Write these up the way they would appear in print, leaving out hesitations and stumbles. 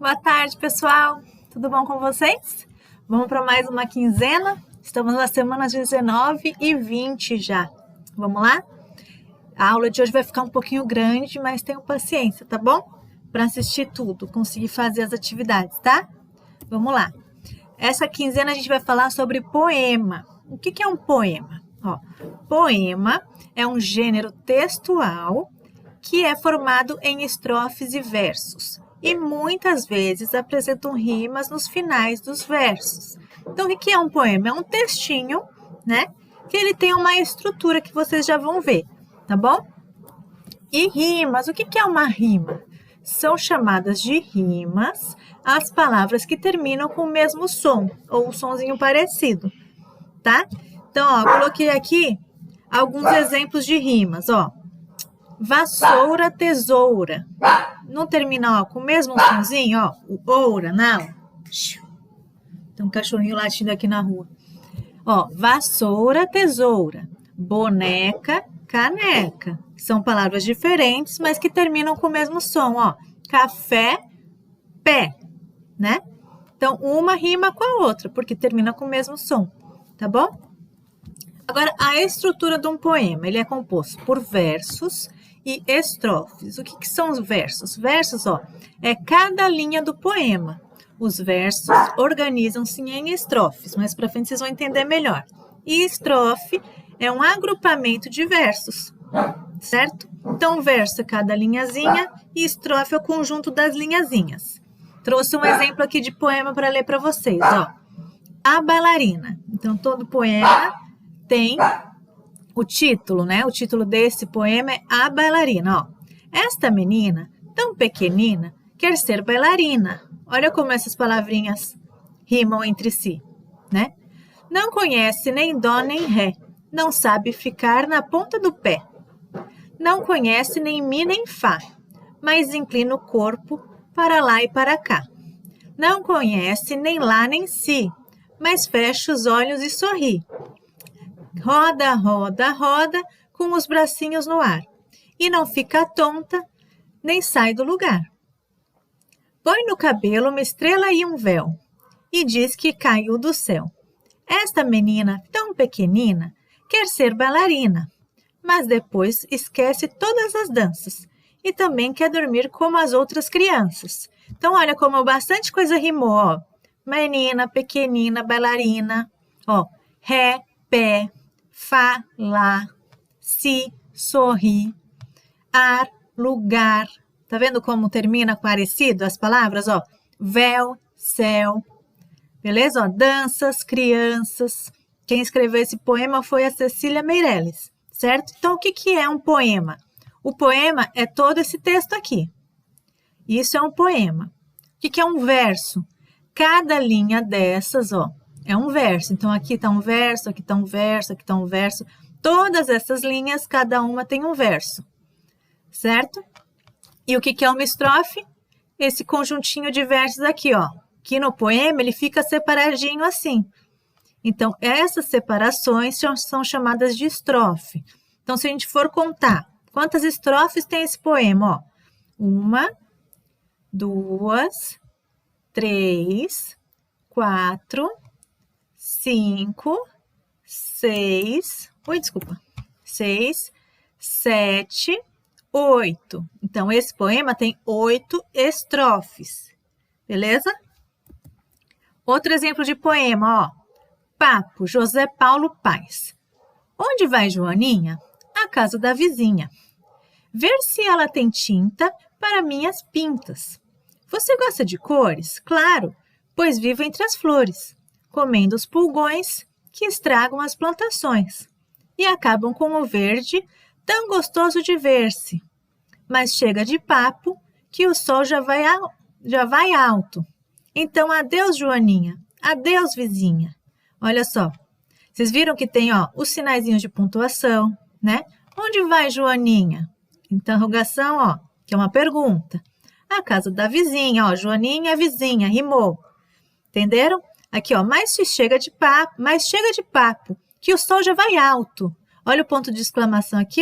Boa tarde, pessoal. Tudo bom com vocês? Vamos para mais uma quinzena. Estamos nas semanas 19 e 20 já. Vamos lá? A aula de hoje vai ficar um pouquinho grande, mas tenham paciência, tá bom? Para assistir tudo, conseguir fazer as atividades, tá? Vamos lá. Essa quinzena a gente vai falar sobre poema. O que é um poema? Poema é um gênero textual que é formado em estrofes e versos. E muitas vezes apresentam rimas nos finais dos versos. Então, o que é um poema? É um textinho, né? Que ele tem uma estrutura que vocês já vão ver, tá bom? E rimas, o que é uma rima? São chamadas de rimas as palavras que terminam com o mesmo som, ou um sonzinho parecido, tá? Então, coloquei aqui alguns exemplos de rimas, Vassoura, tesoura. Não termina, com o mesmo sonzinho, o oura, não. Tem um cachorrinho latindo aqui na rua. Vassoura, tesoura. Boneca, caneca. São palavras diferentes, mas que terminam com o mesmo som, Café, pé, né? Então, uma rima com a outra, porque termina com o mesmo som, tá bom? Agora, a estrutura de um poema, ele é composto por versos e estrofes. O que são os versos? Versos, é cada linha do poema. Os versos organizam-se em estrofes, mas para frente vocês vão entender melhor. E estrofe é um agrupamento de versos, certo? Então, verso é cada linhazinha e estrofe é o conjunto das linhazinhas. Trouxe um exemplo aqui de poema para ler para vocês, A bailarina. Então, todo poema tem o título, né? O título desse poema é A bailarina, Esta menina, tão pequenina, quer ser bailarina. Olha como essas palavrinhas rimam entre si, né? Não conhece nem dó nem ré, não sabe ficar na ponta do pé. Não conhece nem mi nem fá, mas inclina o corpo para lá e para cá. Não conhece nem lá nem si, mas fecha os olhos e sorri. Roda, roda, roda, com os bracinhos no ar, e não fica tonta, nem sai do lugar. Põe no cabelo uma estrela e um véu, e diz que caiu do céu. Esta menina, tão pequenina, quer ser bailarina, mas depois esquece todas as danças, e também quer dormir como as outras crianças. Então, olha como bastante coisa rimou, Menina, pequenina, bailarina, ré, pé, fá, lá, si, sorri, ar, lugar. Tá vendo como termina parecido as palavras? Véu, céu. Beleza? Danças, crianças. Quem escreveu esse poema foi a Cecília Meirelles, certo? Então, o que é um poema? O poema é todo esse texto aqui. Isso é um poema. O que é um verso? Cada linha dessas, é um verso. Então, aqui está um verso, aqui está um verso, aqui está um verso. Todas essas linhas, cada uma tem um verso, certo? E o que é uma estrofe? Esse conjuntinho de versos aqui, que no poema ele fica separadinho assim. Então, essas separações são chamadas de estrofe. Então, se a gente for contar, quantas estrofes tem esse poema? 1, 2, 3, 4, 5, 6, 7, 8. Então, esse poema tem 8 estrofes, beleza? Outro exemplo de poema, Papo, José Paulo Paes. Onde vai Joaninha? À casa da vizinha. Ver se ela tem tinta para minhas pintas. Você gosta de cores? Claro, pois vivo entre as flores, comendo os pulgões que estragam as plantações e acabam com o verde tão gostoso de ver-se. Mas chega de papo que o sol já vai alto. Então, adeus, Joaninha. Adeus, vizinha. Olha só. Vocês viram que tem os sinaizinhos de pontuação, né? Onde vai, Joaninha? Interrogação, que é uma pergunta. A casa da vizinha, Joaninha, vizinha, rimou. Entenderam? Aqui, mas chega de papo, que o sol já vai alto. Olha o ponto de exclamação aqui,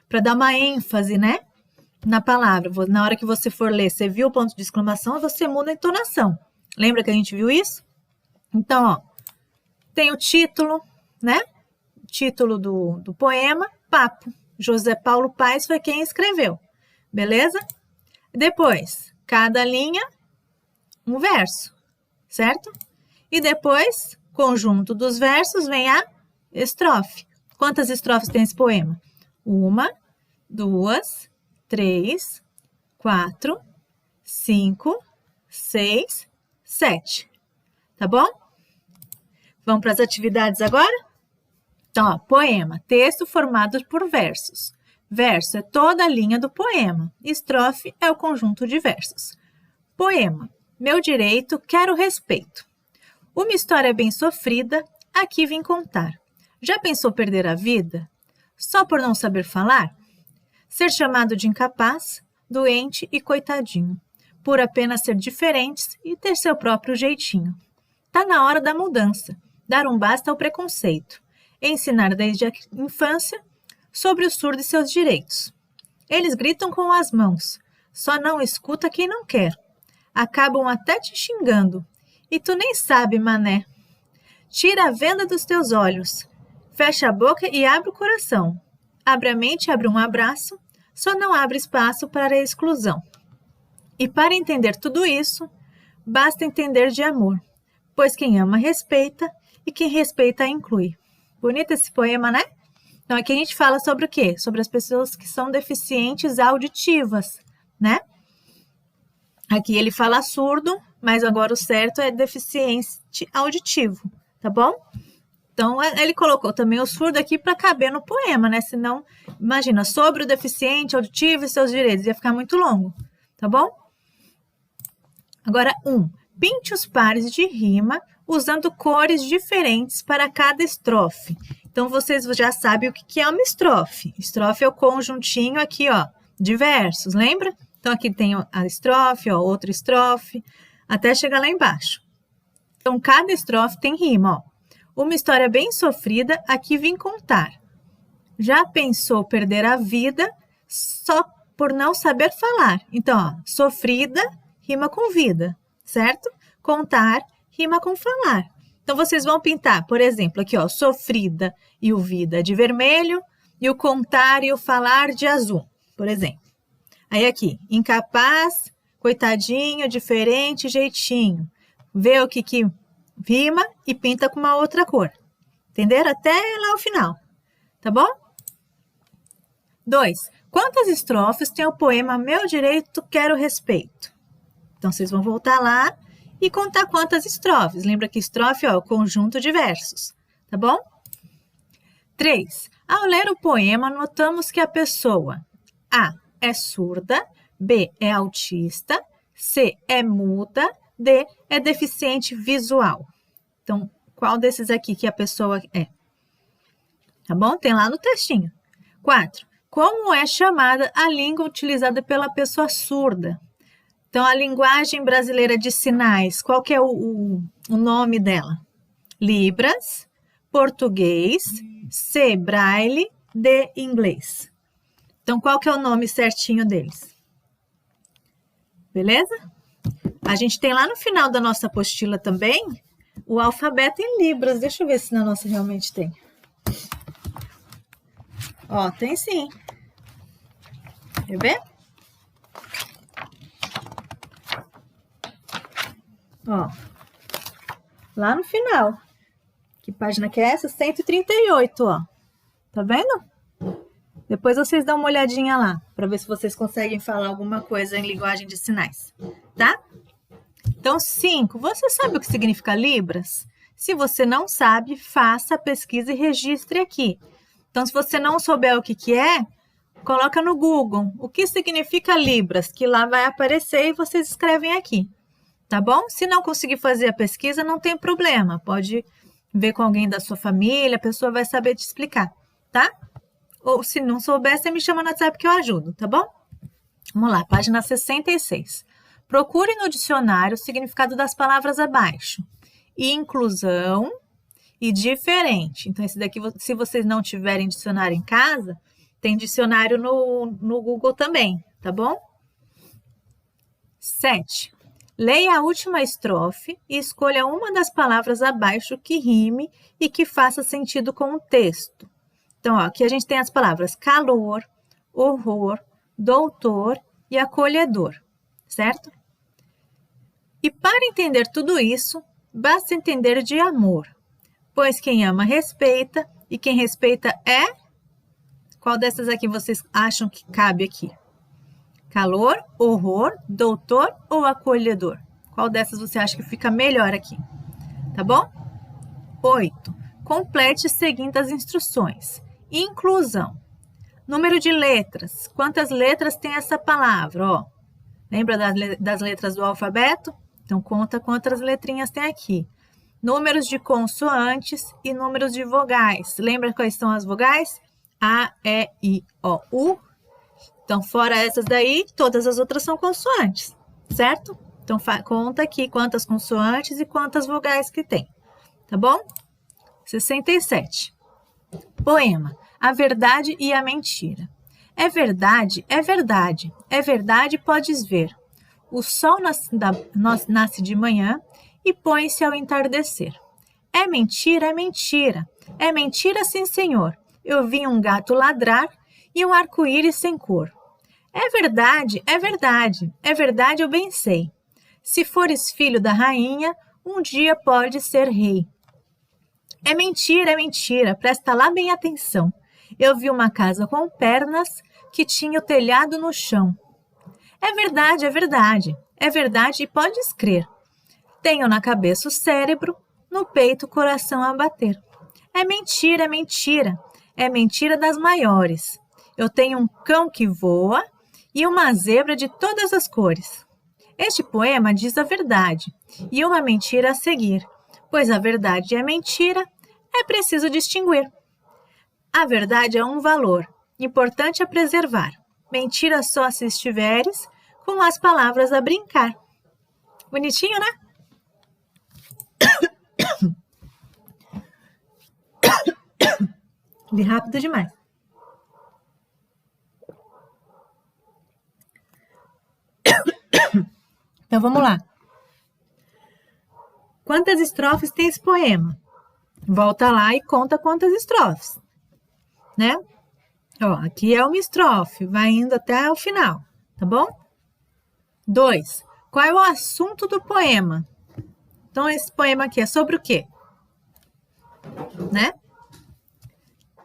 para dar uma ênfase, né? na palavra. Na hora que você for ler, você viu o ponto de exclamação, você muda a entonação. Lembra que a gente viu isso? Então, ó, tem o título, né? Título do poema, Papo. José Paulo Paes foi quem escreveu. Beleza? Depois, cada linha, um verso, certo? E depois, conjunto dos versos, vem a estrofe. Quantas estrofes tem esse poema? 1, 2, 3, 4, 5, 6, 7. Tá bom? Vamos para as atividades agora? Então, ó, poema, texto formado por versos. Verso é toda a linha do poema. Estrofe é o conjunto de versos. Poema, meu direito, quero respeito. Uma história bem sofrida, aqui vim contar. Já pensou perder a vida? Só por não saber falar? Ser chamado de incapaz, doente e coitadinho. Por apenas ser diferentes e ter seu próprio jeitinho. Tá na hora da mudança, dar um basta ao preconceito. Ensinar desde a infância sobre o surdo e seus direitos. Eles gritam com as mãos, só não escuta quem não quer. Acabam até te xingando, e tu nem sabe, mané. Tira a venda dos teus olhos, fecha a boca e abre o coração. Abre a mente, abre um abraço, só não abre espaço para a exclusão. E para entender tudo isso, basta entender de amor, pois quem ama respeita e quem respeita inclui. Bonito esse poema, né? Então, aqui a gente fala sobre o quê? Sobre as pessoas que são deficientes auditivas, né? Aqui ele fala surdo, mas agora o certo é deficiente auditivo, tá bom? Então, ele colocou também o surdo aqui para caber no poema, né? Senão, imagina, sobre o deficiente auditivo e seus direitos, ia ficar muito longo, tá bom? Agora, 1. Pinte os pares de rima usando cores diferentes para cada estrofe. Então, vocês já sabem o que é uma estrofe. Estrofe é o conjuntinho aqui, ó, de versos, lembra? Então, aqui tem a estrofe, ó, outra estrofe, até chegar lá embaixo. Então, cada estrofe tem rima, ó. Uma história bem sofrida, aqui vim contar. Já pensou perder a vida só por não saber falar? Então, ó, sofrida rima com vida, certo? Contar rima com falar. Então, vocês vão pintar, por exemplo, aqui, ó, sofrida e o vida de vermelho e o contar e o falar de azul, por exemplo. Aí aqui, incapaz, coitadinho, diferente, jeitinho. Vê o que rima e pinta com uma outra cor. Entenderam? Até lá o final. Tá bom? 2. Quantas estrofes tem o poema Meu Direito, Quero Respeito? Então, vocês vão voltar lá e contar quantas estrofes. Lembra que estrofe é o conjunto de versos. Tá bom? 3. Ao ler o poema, notamos que a pessoa A é surda, B é autista, C é muda, D é deficiente visual. Então, qual desses aqui que a pessoa é? Tá bom? Tem lá no textinho. 4. Como é chamada a língua utilizada pela pessoa surda? Então, a linguagem brasileira de sinais, qual que é o nome dela? Libras, português, C, braille, D, inglês. Então, qual que é o nome certinho deles? Beleza? A gente tem lá no final da nossa apostila também o alfabeto em libras. Deixa eu ver se na nossa realmente tem. Ó, tem sim. Quer ver? Ó, lá no final. Que página que é essa? 138, ó. Tá vendo? Depois vocês dão uma olhadinha lá, para ver se vocês conseguem falar alguma coisa em linguagem de sinais, tá? Então, 5. Você sabe o que significa libras? Se você não sabe, faça a pesquisa e registre aqui. Então, se você não souber o que é, coloca no Google o que significa libras, que lá vai aparecer e vocês escrevem aqui. Tá bom? Se não conseguir fazer a pesquisa, não tem problema. Pode ver com alguém da sua família, a pessoa vai saber te explicar, tá? Ou se não souber, você me chama no WhatsApp que eu ajudo, tá bom? Vamos lá, página 66. Procure no dicionário o significado das palavras abaixo. Inclusão e diferente. Então, esse daqui, se vocês não tiverem dicionário em casa, tem dicionário no Google também. tá bom? 7. Leia a última estrofe e escolha uma das palavras abaixo que rime e que faça sentido com o texto. Então, ó, aqui a gente tem as palavras calor, horror, doutor e acolhedor, certo? E para entender tudo isso, basta entender de amor, pois quem ama respeita e quem respeita é... Qual dessas aqui vocês acham que cabe aqui? Calor, horror, doutor ou acolhedor? Qual dessas você acha que fica melhor aqui? Tá bom? 8. Complete seguindo as instruções. Inclusão. Número de letras. Quantas letras tem essa palavra? Ó, lembra das letras do alfabeto? Então, conta quantas letrinhas tem aqui. Números de consoantes e números de vogais. Lembra quais são as vogais? A, E, I, O, U. Então, fora essas daí, todas as outras são consoantes, certo? Então, conta aqui quantas consoantes e quantas vogais que tem, tá bom? 67. Poema. A verdade e a mentira. É verdade, é verdade. É verdade, podes ver. O sol nasce de manhã e põe-se ao entardecer. É mentira, é mentira. É mentira, sim, senhor. Eu vi um gato ladrar e um arco-íris sem cor. É verdade, é verdade. É verdade, eu bem sei. Se fores filho da rainha, um dia pode ser rei. É mentira, presta lá bem atenção. Eu vi uma casa com pernas que tinha o telhado no chão. É verdade, é verdade. É verdade e podes crer. Tenho na cabeça o cérebro, no peito o coração a bater. É mentira, é mentira. É mentira das maiores. Eu tenho um cão que voa e uma zebra de todas as cores. Este poema diz a verdade e uma mentira a seguir, pois a verdade e a mentira é preciso distinguir. A verdade é um valor, importante a preservar. Mentira só se estiveres com as palavras a brincar. Bonitinho, né? Li rápido demais. Então, vamos lá. Quantas estrofes tem esse poema? Volta lá e conta quantas estrofes, né? Ó, aqui é uma estrofe, vai indo até o final, tá bom? 2. Qual é o assunto do poema? Então, esse poema aqui é sobre o quê? Né?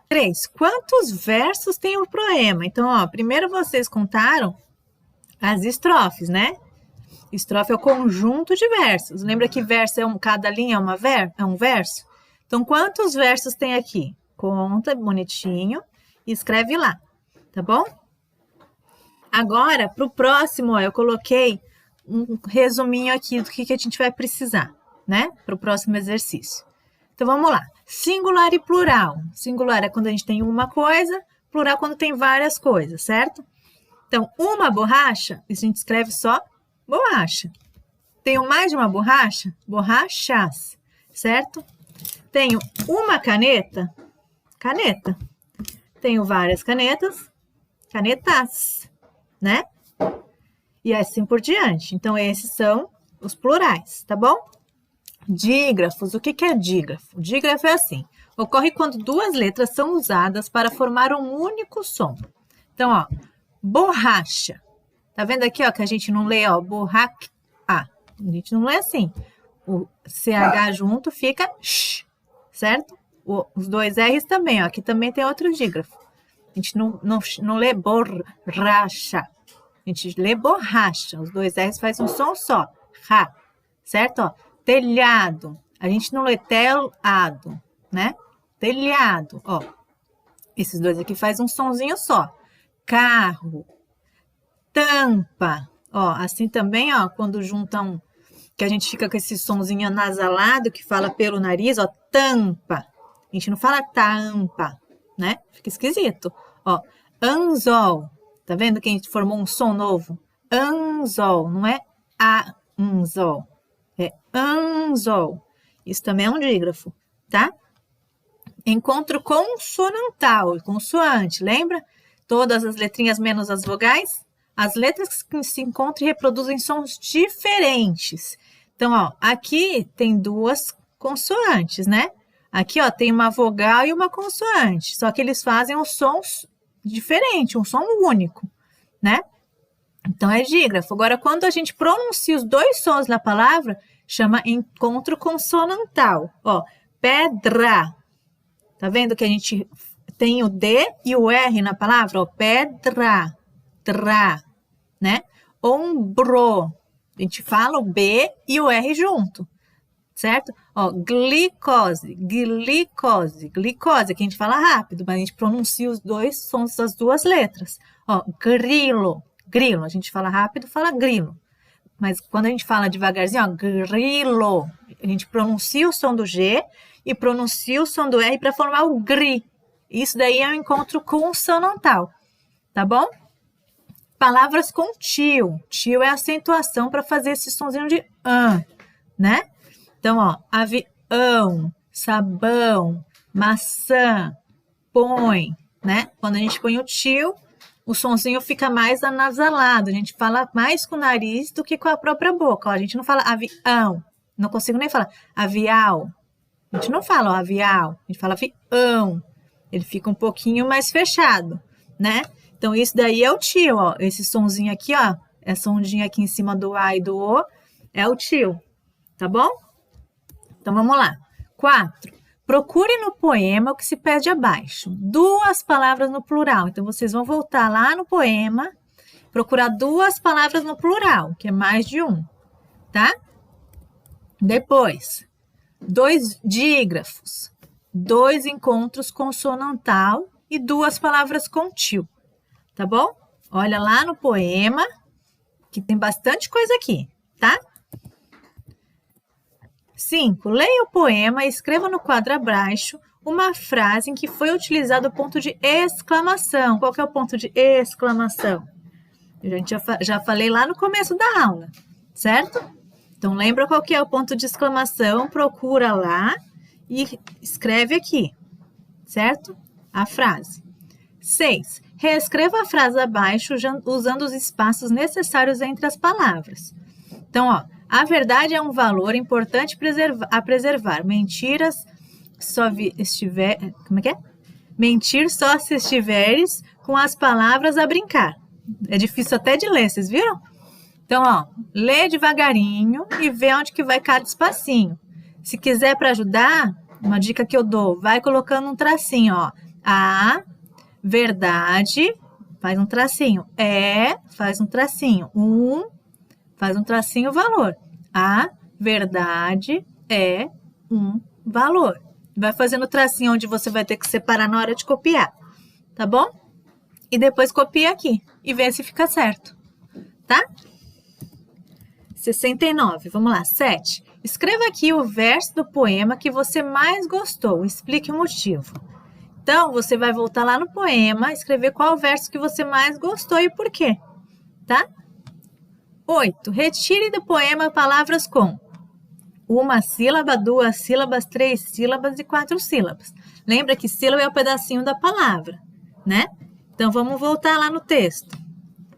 3. Quantos versos tem o poema? Então, ó, primeiro vocês contaram as estrofes, né? Estrofe é o conjunto de versos. Lembra que verso cada linha é um verso? Então, quantos versos tem aqui? Conta bonitinho e escreve lá, tá bom? Agora, para o próximo, ó, eu coloquei um resuminho aqui do que a gente vai precisar, né? Para o próximo exercício. Então, vamos lá. Singular e plural. Singular é quando a gente tem uma coisa, plural quando tem várias coisas, certo? Então, uma borracha, a gente escreve só borracha. Tenho mais de uma borracha? Borrachas, certo? Tenho uma caneta? Caneta. Tenho várias canetas? Canetas, né? E assim por diante. Então, esses são os plurais, tá bom? Dígrafos. O que é dígrafo? Dígrafo é assim. Ocorre quando duas letras são usadas para formar um único som. Então, ó, borracha. Tá vendo aqui, ó, que a gente não lê, ó, borracha. A gente não lê assim. O CH junto fica sh, certo? Os dois R's também, ó. Aqui também tem outro dígrafo. A gente não lê borracha. A gente lê borracha. Os dois R's fazem um som só. Ra, certo? Ó, telhado. A gente não lê telado, né? Telhado, ó. Esses dois aqui fazem um sonzinho só. Carro. Tampa. Ó, assim também, ó, quando juntam, que a gente fica com esse sonzinho anasalado, que fala pelo nariz, ó, tampa. A gente não fala tampa, né? Fica esquisito. Ó, anzol. Tá vendo que a gente formou um som novo? Anzol, não é anzol. É anzol. Isso também é um dígrafo, tá? Encontro consonantal, consoante, lembra? Todas as letrinhas menos as vogais. as letras que se encontram e reproduzem sons diferentes. Então, ó, aqui tem duas consoantes, né? Aqui, ó, tem uma vogal e uma consoante, só que eles fazem um som diferente, um som único, né? Então, é dígrafo. Agora, quando a gente pronuncia os dois sons da palavra, chama encontro consonantal. Ó, pedra. Tá vendo que a gente tem o D e o R na palavra? Ó, pedra, tra, né? Ombro. A gente fala o B e o R junto, certo? Ó, glicose, glicose, glicose, que a gente fala rápido, mas a gente pronuncia os dois sons das duas letras. Ó, grilo, grilo, a gente fala rápido, fala grilo. Mas quando a gente fala devagarzinho, ó, grilo, a gente pronuncia o som do G e pronuncia o som do R para formar o gri. Isso daí é um encontro consonantal, tá bom? Palavras com tio. Tio é acentuação para fazer esse sonzinho de né? Então, ó, avião, sabão, maçã, põe, né? Quando a gente põe o tio, o sonzinho fica mais anasalado. A gente fala mais com o nariz do que com a própria boca. Ó, a gente não fala avião. Não consigo nem falar avial. A gente não fala ó, avial. A gente fala avião. Ele fica um pouquinho mais fechado, né? Então, isso daí é o tio, ó. Esse sonzinho aqui, ó. Essa ondinha aqui em cima do A e do O é o tio, tá bom? Então, vamos lá. 4. Procure no poema o que se pede abaixo. Duas palavras no plural. Então, vocês vão voltar lá no poema, procurar duas palavras no plural, que é mais de um, tá? Depois, 2 dígrafos, 2 encontros consonantal e 2 palavras com tio. Tá bom? Olha lá no poema, que tem bastante coisa aqui, tá? 5. Leia o poema e escreva no quadro abaixo uma frase em que foi utilizado o ponto de exclamação. Qual que é o ponto de exclamação? A gente já falei lá no começo da aula, certo? Então, lembra qual que é o ponto de exclamação? Procura lá e escreve aqui, certo? A frase. 6. Reescreva a frase abaixo usando os espaços necessários entre as palavras. Então, ó, a verdade é um valor importante a preservar. Mentiras só como é que é? Mentir só se estiveres com as palavras a brincar. É difícil até de ler, vocês viram? Então, ó, lê devagarinho e vê onde que vai cada espacinho. Se quiser para ajudar, uma dica que eu dou, vai colocando um tracinho, ó. A verdade, faz um tracinho. Faz um tracinho. Faz um tracinho valor. A verdade é um valor. Vai fazendo tracinho onde você vai ter que separar na hora de copiar. Tá bom? E depois copia aqui e vê se fica certo. Tá? 69. Vamos lá. 7. Escreva aqui o verso do poema que você mais gostou. Explique o motivo. Então, você vai voltar lá no poema, escrever qual o verso que você mais gostou e por quê, tá? 8. Retire do poema palavras com uma sílaba, 2 sílabas, 3 sílabas e 4 sílabas. Lembra que sílaba é o pedacinho da palavra, né? Então, vamos voltar lá no texto.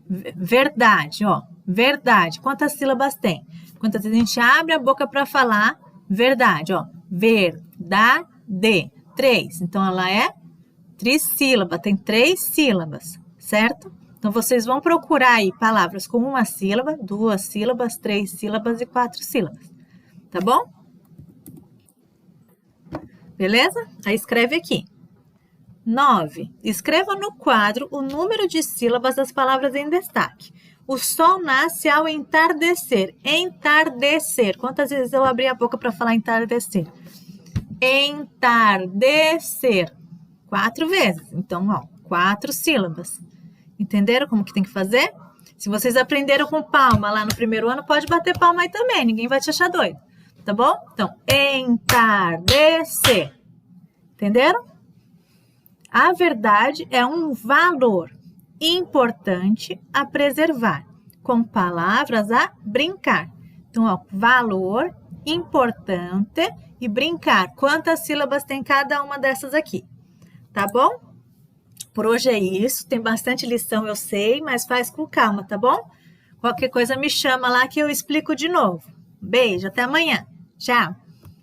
Verdade, ó. Verdade. Quantas sílabas tem? Quantas vezes a gente abre a boca para falar verdade, ó. Verdade. 3. Então, ela é trissílaba, tem 3 sílabas, certo? Então, vocês vão procurar aí palavras com uma sílaba, 2 sílabas, 3 sílabas e 4 sílabas, tá bom? Beleza? Aí escreve aqui. 9. Escreva no quadro o número de sílabas das palavras em destaque. O sol nasce ao entardecer. Entardecer. Quantas vezes eu abri a boca para falar entardecer? Entardecer. 4 vezes. Então, ó, 4 sílabas. Entenderam como que tem que fazer? Se vocês aprenderam com palma lá no primeiro ano, pode bater palma aí também. Ninguém vai te achar doido. Tá bom? Então, entardecer. Entenderam? A verdade é um valor importante a preservar, com palavras a brincar. Então, ó, valor, importante e brincar. Quantas sílabas tem cada uma dessas aqui? Tá bom? Por hoje é isso. Tem bastante lição, eu sei, mas faz com calma, tá bom? Qualquer coisa me chama lá que eu explico de novo. Beijo, até amanhã. Tchau!